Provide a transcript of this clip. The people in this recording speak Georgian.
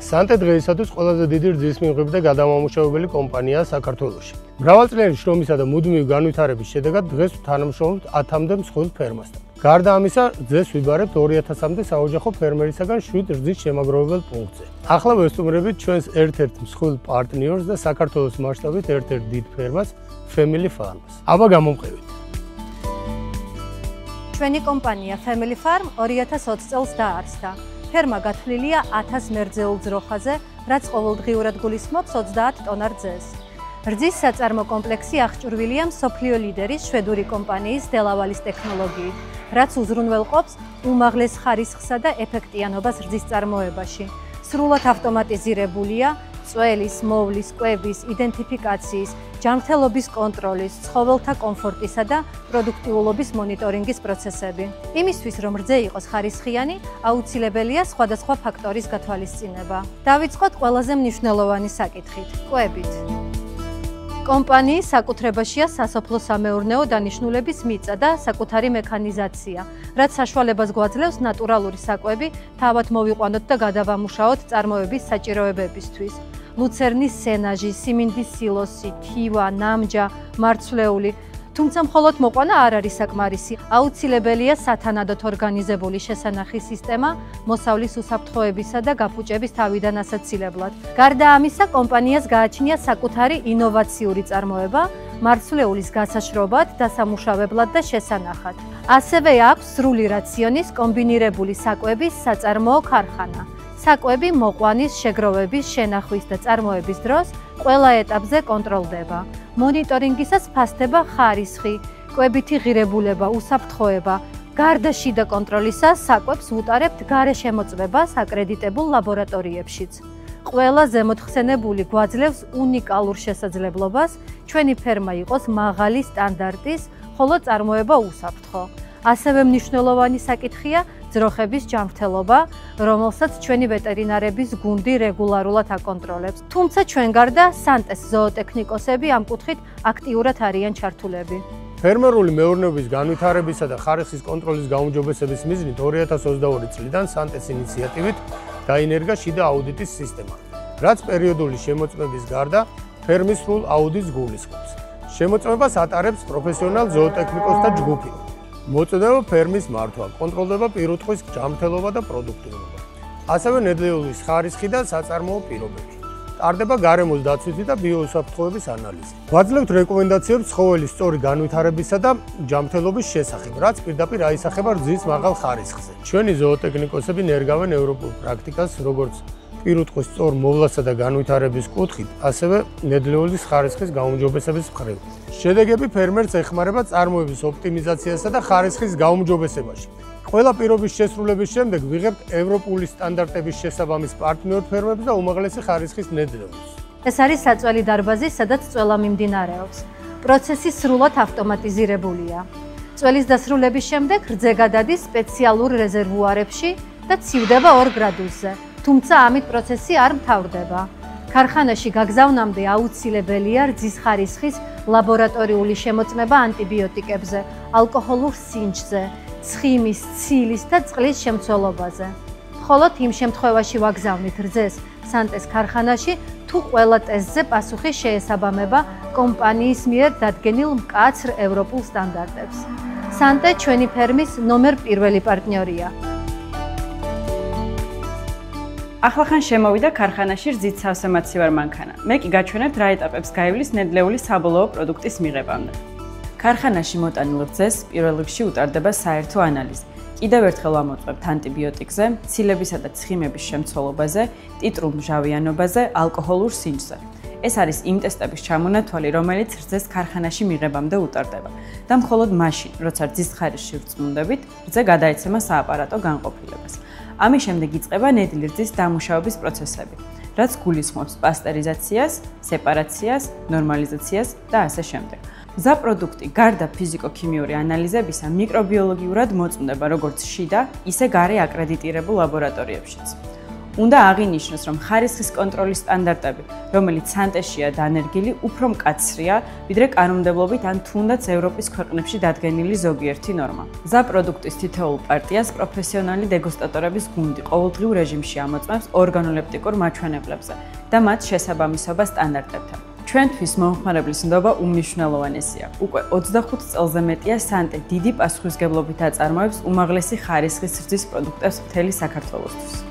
სანტე დღეისათვის ყველაზე დიდი რძის მიღები და გადამამუშავებელი კომპანიაა საქართველოში. მრავალწლიანი შრომისა და მუდმივი განვითარების შედეგად დღეს თანამშრომლობთ 10-მდე მსხვილ ფერმასთან. გარდა ამისა, დღეს ვიბარებთ 2000-მდე საოჯახო ფერმერისაგან 7 რძის შემაგროვებელ პუნქტზე. ახლა ვესტუმრებით ჩვენს ერთ-ერთ მსხვილ პარტნიორს და საქართველოს მასშტაბით ერთ-ერთ დიდ ფერმას Family Farms. აბა გამომყევით. ჩვენი კომპანია Family Farm 2020 წელს დაარსდა. ფერმა გათვლილია 1000 მერძეულ ძროხაზე, რაც ყოველდღიურად გულისხმობს 30 ტონა რძეს. რძის საწარმო კომპლექსი აღჭურვილია მსოფლიო ლიდერის შვედური კომპანიის დელავალის ტექნოლოგიით, რაც უზრუნველყოფს უმაღლეს ხარისხსა და ეფექტიანობას რძის წარმოებაში. სრულად ავტომატიზირებულია წველის, მოვლის, კვების, იდენტიფიკაციის, ჯანმრთელობის კონტროლის, ცხოველთა კომფორტისა და პროდუქტიულობის მონიტორინგის პროცესები. იმისთვის, რომ რძე იყოს ხარისხიანი, აუცილებელია სხვადასხვა ფაქტორის გათვალისწინება. დავიწყოთ ყველაზე მნიშვნელოვანი საკითხით – კვებით. კომპანიის საკუთრებაშია სასოფლო-სამეურნეო დანიშნულების მიწა და საკუთარი მექანიზაცია, რაც საშუალებას გვაძლევს ნატურალური საკვები თავად მოვიყვანოთ და გადავამუშაოთ წარმოების საჭიროებებისთვის. ლუცერნის სენაჟი, სიმინდის სილოსი, თივა, ნამჯა, მარცვლეული. თუმცა მხოლოდ მოყვანა არ არის საკმარისი. აუცილებელია სათანადოდ ორგანიზებული შესანახი სისტემა მოსავლის უსაფრთხოებისა და გაფუჭების თავიდან ასაცილებლად. გარდა ამისა, კომპანიას გააჩნია საკუთარი ინოვაციური წარმოება მარცვლეულის გასაშრობად, დასამუშავებლად და შესანახად. ასევე აქვს სრული რაციონის კომბინირებული საკვების საწარმოო ქარხანა. საკვები მოყვანის, შეგროვების, შენახვის და წარმოების დროს ყველა ეტაპზე კონტროლდება. მონიტორინგისას ფასდება ხარისხი, კვებითი ღირებულება, უსაფრთხოება. გარდა შიდა კონტროლისა, საკვებს ვუტარებთ გარე შემოწმებას აკრედიტებულ ლაბორატორიებშიც. ყველა ზემოთხსენებული გვაძლევს უნიკალურ შესაძლებლობას ჩვენი ფერმა იყოს მაღალი სტანდარტის, ხოლო წარმოება უსაფრთხო. ასევე მნიშვნელოვანი საკითხია ძროხების ჯანმრთელობა, რომელსაც ჩვენი ვეტერინარების გუნდი რეგულარულად აკონტროლებს. თუმცა ჩვენ გარდა სანტეს ზოოტექნიკოსები ამ კუთხით აქტიურად არიან ჩართულები. ფერმერული მეურნეობის განვითარებისა და ხარისხის კონტროლის გაუმჯობესების მიზნით 2022 წლიდან სანტეს ინიციატივით დაინერგა შიდა აუდიტის სისტემა, რაც პერიოდული შემოწმების გარდა ფერმის სრულ აუდიტს გულისხმობს. შემოწმებას ატარებს პროფესიონალ ზოოტექნიკოსთა ჯგუფი. მოწოდება ფერმის მართვა, კონტროლდება პირუტყვის ჯანმრთელობა და პროდუქტიულობა. ასევე ნედლეულის ხარისხი და საწარმოო პირობები. ტარდება გარემოს დაცვითი და ბიოუსაფრთხოების ანალიზი. გვაძლევთ რეკომენდაციებს ცხოველის სწორი განვითარებისა და ჯანმრთელობის შესახებ, რაც პირდაპირ აისახება რძის მაღალ ხარისხზე. ჩვენი ზოოტექნიკოსები ნერგავენ ევროპულ პრაქტიკას, როგორც პირუტყვის სწორ მოვლასა და განვითარების კუთხით, ასევე ნედლეულის ხარისხის გაუმჯობესების მხრივ. შედეგები ფერმერს ეხმარება წარმოების ოპტიმიზაციასა და ხარისხის გაუმჯობესებაში. ყველა პირობის შესრულების შემდეგ ვიღებთ ევროპული სტანდარტების შესაბამის პარტნიორ ფერმებს და უმაღლესი ხარისხის ნედლეულს. ეს არის საწველი დარბაზი, სადაც წველა მიმდინარეობს. პროცესი სრულად ავტომატიზირებულია. წველის დასრულების შემდეგ რძე გადადის სპეციალურ რეზერვუარებში და ცივდება 2 გრადუსზე. თუმცა ამით პროცესი არ მთავრდება. ქარხანაში გაგზავნამდე აუცილებელია რძის ხარისხის ლაბორატორიული შემოწმება ანტიბიოტიკებზე, ალკოჰოლურ სინჯზე, ცხიმის, ცილის და წყლის შემცველობაზე. მხოლოდ იმ შემთხვევაში ვაგზავნით რძეს სანტეს ქარხანაში, თუ ყველა ტესტზე პასუხი შეესაბამება კომპანიის მიერ დადგენილ მკაცრ ევროპულ სტანდარტებს. სანტე ჩვენი ფერმის ნომერ 1 პარტნიორია. ახლახან შემოვიდა ქარხანაში რძით სავსე მაცივარ მანქანა. მე კი გაჩვენებთ რა ეტაპებს გაივლის ნედლეულის საბოლოო პროდუქტის მიღებამდე. ქარხანაში მოტანილ რძეს პირველ რიგში უტარდება საერთო ანალიზი. კიდევ ერთხელ ვამოწმებთ ანტიბიოტიკზე, ცილებისა და ცხიმების შემცველობაზე, ტიტრულ მჟავიანობაზე, ალკოჰოლურ სინჯზე. ეს არის იმ ტესტების ჩამონათვალი, რომელიც რძეს ქარხანაში მიღებამდე უტარდება და მხოლოდ მაშინ, როცა რძის ხარისხში ვრწმუნდებით, რძე გადაეცემა სააპარატო განყოფილებას. ამის შემდეგ იწყება ნედლი რძის დამუშავების პროცესები, რაც გულისხმობს პასტერიზაციას, სეპარაციას, ნორმალიზაციას და ასე შემდეგ. გზა პროდუქტი გარდა ფიზიკო-ქიმიური ანალიზებისა მიკრობიოლოგიურად მოწმდება როგორც შიდა, ისე გარე აკრედიტირებულ ლაბორატორიებშიც. უნდა აღინიშნოს, რომ ხარისხის კონტროლის სტანდარტები, რომელიც სანტეშია დანერგილი, უფრო მკაცრია, ვიდრე კანონმდებლობით ან თუნდაც ევროპის ქვეყნებში დადგენილი ზოგიერთი ნორმა. მზა პროდუქტის თითოეულ პარტიას პროფესიონალი დეგუსტატორების გუნდი ყოველდღიურ რეჟიმში ამოწმებს ორგანოლეპტიკურ მაჩვენებლებზე და მათ შესაბამისობა სტანდარტებთან. ჩვენთვის მომხმარებლის ნდობა უმნიშვნელოვანესია. უკვე 25 წელზე მეტია სანტე დიდი პასუხისმგებლობით აწარმოებს უმაღლესი ხარისხის რძის პროდუქტებს მთელი საქართველოსთვის.